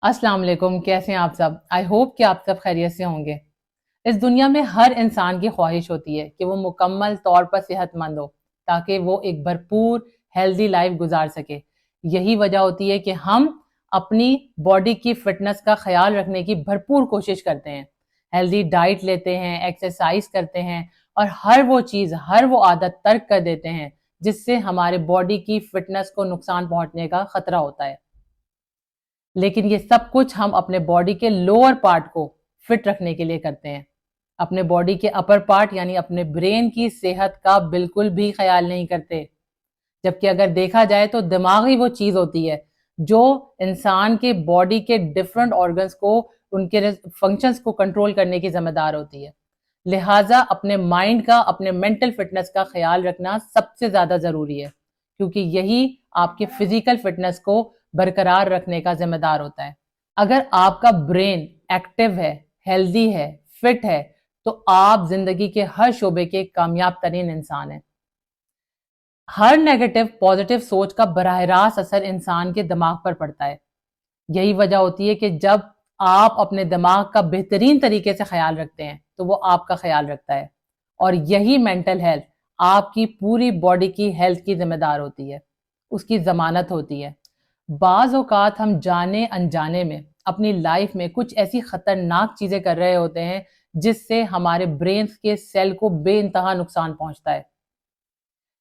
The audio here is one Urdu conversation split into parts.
السلام علیکم، کیسے ہیں آپ سب؟ آئی ہوپ کہ آپ سب خیریت سے ہوں گے۔ اس دنیا میں ہر انسان کی خواہش ہوتی ہے کہ وہ مکمل طور پر صحت مند ہو تاکہ وہ ایک بھرپور ہیلدی لائف گزار سکے۔ یہی وجہ ہوتی ہے کہ ہم اپنی باڈی کی فٹنس کا خیال رکھنے کی بھرپور کوشش کرتے ہیں، ہیلدی ڈائٹ لیتے ہیں، ایکسرسائز کرتے ہیں اور ہر وہ عادت ترک کر دیتے ہیں جس سے ہمارے باڈی کی فٹنس کو نقصان پہنچنے کا خطرہ ہوتا ہے۔ لیکن یہ سب کچھ ہم اپنے باڈی کے لوور پارٹ کو فٹ رکھنے کے لیے کرتے ہیں، اپنے باڈی کے اپر پارٹ یعنی اپنے برین کی صحت کا بالکل بھی خیال نہیں کرتے۔ جبکہ اگر دیکھا جائے تو دماغ ہی وہ چیز ہوتی ہے جو انسان کے باڈی کے ڈفرنٹ آرگنز کو، ان کے فنکشنز کو کنٹرول کرنے کی ذمہ دار ہوتی ہے۔ لہٰذا اپنے مائنڈ کا، اپنے مینٹل فٹنس کا خیال رکھنا سب سے زیادہ ضروری ہے، کیونکہ یہی آپ کے فزیکل فٹنس کو برقرار رکھنے کا ذمہ دار ہوتا ہے۔ اگر آپ کا برین ایکٹیو ہے، ہیلدی ہے، فٹ ہے تو آپ زندگی کے ہر شعبے کے کامیاب ترین انسان ہیں۔ ہر نیگیٹو پازیٹیو سوچ کا براہ راست اثر انسان کے دماغ پر پڑتا ہے۔ یہی وجہ ہوتی ہے کہ جب آپ اپنے دماغ کا بہترین طریقے سے خیال رکھتے ہیں تو وہ آپ کا خیال رکھتا ہے، اور یہی مینٹل ہیلتھ آپ کی پوری باڈی کی ہیلتھ کی ذمہ دار ہوتی ہے، اس کی ضمانت ہوتی ہے۔ بعض اوقات ہم جانے انجانے میں اپنی لائف میں کچھ ایسی خطرناک چیزیں کر رہے ہوتے ہیں جس سے ہمارے برینز کے سیل کو بے انتہا نقصان پہنچتا ہے۔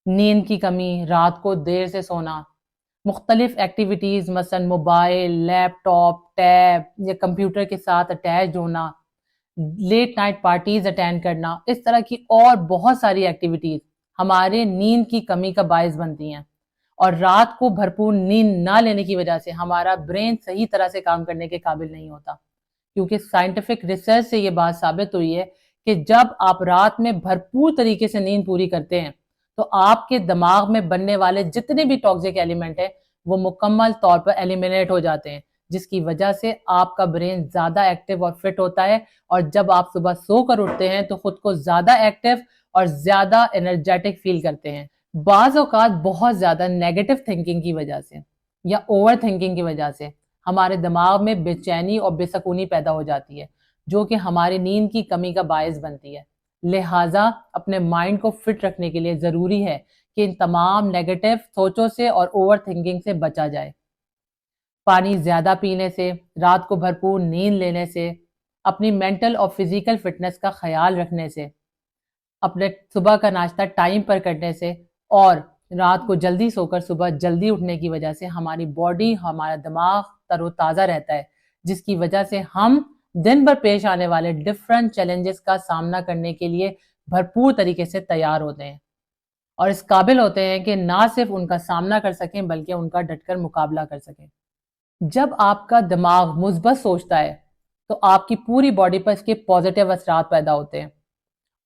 نیند کی کمی، رات کو دیر سے سونا، مختلف ایکٹیویٹیز مثلا موبائل، لیپ ٹاپ، ٹیب یا کمپیوٹر کے ساتھ اٹیچ ہونا، لیٹ نائٹ پارٹیز اٹینڈ کرنا، اس طرح کی اور بہت ساری ایکٹیویٹیز ہمارے نیند کی کمی کا باعث بنتی ہیں، اور رات کو بھرپور نیند نہ لینے کی وجہ سے ہمارا برین صحیح طرح سے کام کرنے کے قابل نہیں ہوتا، کیونکہ سائنٹیفک ریسرچ سے یہ بات ثابت ہوئی ہے کہ جب آپ رات میں بھرپور طریقے سے نیند پوری کرتے ہیں تو آپ کے دماغ میں بننے والے جتنے بھی ٹاکسک ایلیمنٹ ہیں وہ مکمل طور پر ایلیمینیٹ ہو جاتے ہیں، جس کی وجہ سے آپ کا برین زیادہ ایکٹیو اور فٹ ہوتا ہے، اور جب آپ صبح سو کر اٹھتے ہیں تو خود کو زیادہ ایکٹیو اور زیادہ انرجیٹک فیل کرتے ہیں۔ بعض اوقات بہت زیادہ نیگیٹو تھنکنگ کی وجہ سے یا اوور تھنکنگ کی وجہ سے ہمارے دماغ میں بے چینی اور بے سکونی پیدا ہو جاتی ہے، جو کہ ہماری نیند کی کمی کا باعث بنتی ہے۔ لہٰذا اپنے مائنڈ کو فٹ رکھنے کے لیے ضروری ہے کہ ان تمام نیگیٹو سوچوں سے اور اوور تھنکنگ سے بچا جائے۔ پانی زیادہ پینے سے، رات کو بھرپور نیند لینے سے، اپنی مینٹل اور فزیکل فٹنس کا خیال رکھنے سے، اپنے صبح کا ناشتہ ٹائم پر کرنے سے، اور رات کو جلدی سو کر صبح جلدی اٹھنے کی وجہ سے ہماری باڈی، ہمارا دماغ تر و تازہ رہتا ہے، جس کی وجہ سے ہم دن بھر پیش آنے والے ڈفرنٹ چیلنجز کا سامنا کرنے کے لیے بھرپور طریقے سے تیار ہوتے ہیں، اور اس قابل ہوتے ہیں کہ نہ صرف ان کا سامنا کر سکیں بلکہ ان کا ڈٹ کر مقابلہ کر سکیں۔ جب آپ کا دماغ مثبت سوچتا ہے تو آپ کی پوری باڈی پر اس کے پازیٹیو اثرات پیدا ہوتے ہیں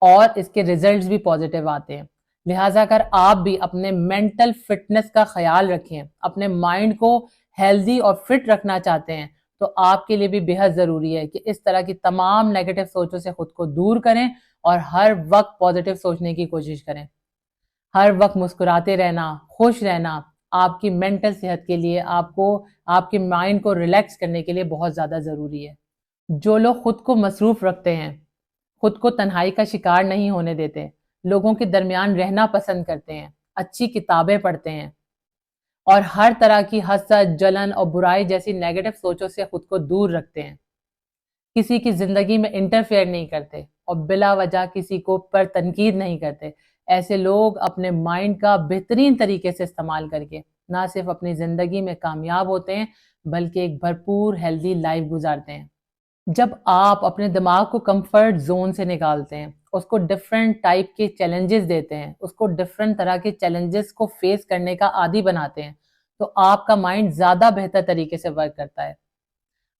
اور اس کے ریزلٹس بھی پازیٹیو آتے ہیں۔ لہٰذا اگر آپ بھی اپنے مینٹل فٹنس کا خیال رکھیں، اپنے مائنڈ کو ہیلدی اور فٹ رکھنا چاہتے ہیں، تو آپ کے لیے بھی بے حد ضروری ہے کہ اس طرح کی تمام نیگیٹو سوچوں سے خود کو دور کریں اور ہر وقت پازیٹیو سوچنے کی کوشش کریں۔ ہر وقت مسکراتے رہنا، خوش رہنا آپ کی مینٹل صحت کے لیے، آپ کے مائنڈ کو ریلیکس کرنے کے لیے بہت زیادہ ضروری ہے۔ جو لوگ خود کو مصروف رکھتے ہیں، خود کو تنہائی کا شکار نہیں ہونے دیتے، لوگوں کے درمیان رہنا پسند کرتے ہیں، اچھی کتابیں پڑھتے ہیں اور ہر طرح کی حسد، جلن اور برائی جیسی نیگیٹو سوچوں سے خود کو دور رکھتے ہیں، کسی کی زندگی میں انٹرفیئر نہیں کرتے اور بلا وجہ کسی کو پر تنقید نہیں کرتے، ایسے لوگ اپنے مائنڈ کا بہترین طریقے سے استعمال کر کے نہ صرف اپنی زندگی میں کامیاب ہوتے ہیں بلکہ ایک بھرپور ہیلدی لائف گزارتے ہیں۔ جب آپ اپنے دماغ کو کمفرٹ زون سے نکالتے ہیں، اس کو ڈفرینٹ ٹائپ کے چیلنجز دیتے ہیں، اس کو ڈفرینٹ طرح کے چیلنجز کو فیس کرنے کا عادی بناتے ہیں، تو آپ کا مائنڈ زیادہ بہتر طریقے سے ورک کرتا ہے۔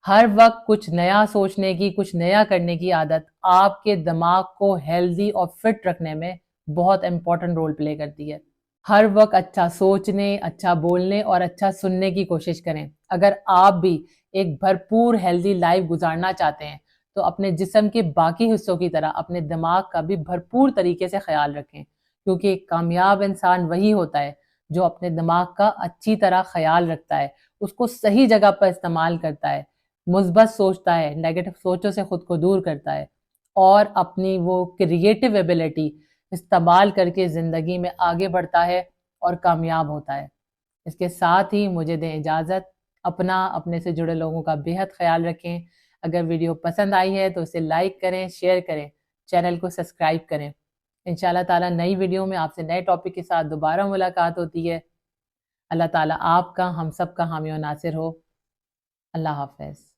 ہر وقت کچھ نیا سوچنے کی، کچھ نیا کرنے کی عادت آپ کے دماغ کو ہیلدی اور فٹ رکھنے میں بہت امپورٹنٹ رول پلے کرتی ہے۔ ہر وقت اچھا سوچنے، اچھا بولنے اور اچھا سننے کی کوشش کریں۔ اگر آپ بھی ایک بھرپور ہیلدی لائف گزارنا چاہتے ہیں تو اپنے جسم کے باقی حصوں کی طرح اپنے دماغ کا بھی بھرپور طریقے سے خیال رکھیں، کیونکہ ایک کامیاب انسان وہی ہوتا ہے جو اپنے دماغ کا اچھی طرح خیال رکھتا ہے، اس کو صحیح جگہ پر استعمال کرتا ہے، مثبت سوچتا ہے، نیگیٹو سوچوں سے خود کو دور کرتا ہے اور اپنی وہ کریٹو ایبلٹی استعمال کر کے زندگی میں آگے بڑھتا ہے اور کامیاب ہوتا ہے۔ اس کے ساتھ ہی مجھے دیں اجازت، اپنے سے جڑے لوگوں کا بہت خیال رکھیں۔ اگر ویڈیو پسند آئی ہے تو اسے لائک کریں، شیئر کریں، چینل کو سبسکرائب کریں۔ انشاءاللہ تعالیٰ نئی ویڈیو میں آپ سے نئے ٹاپک کے ساتھ دوبارہ ملاقات ہوتی ہے۔ اللہ تعالیٰ آپ کا، ہم سب کا حامی و ناصر ہو۔ اللہ حافظ۔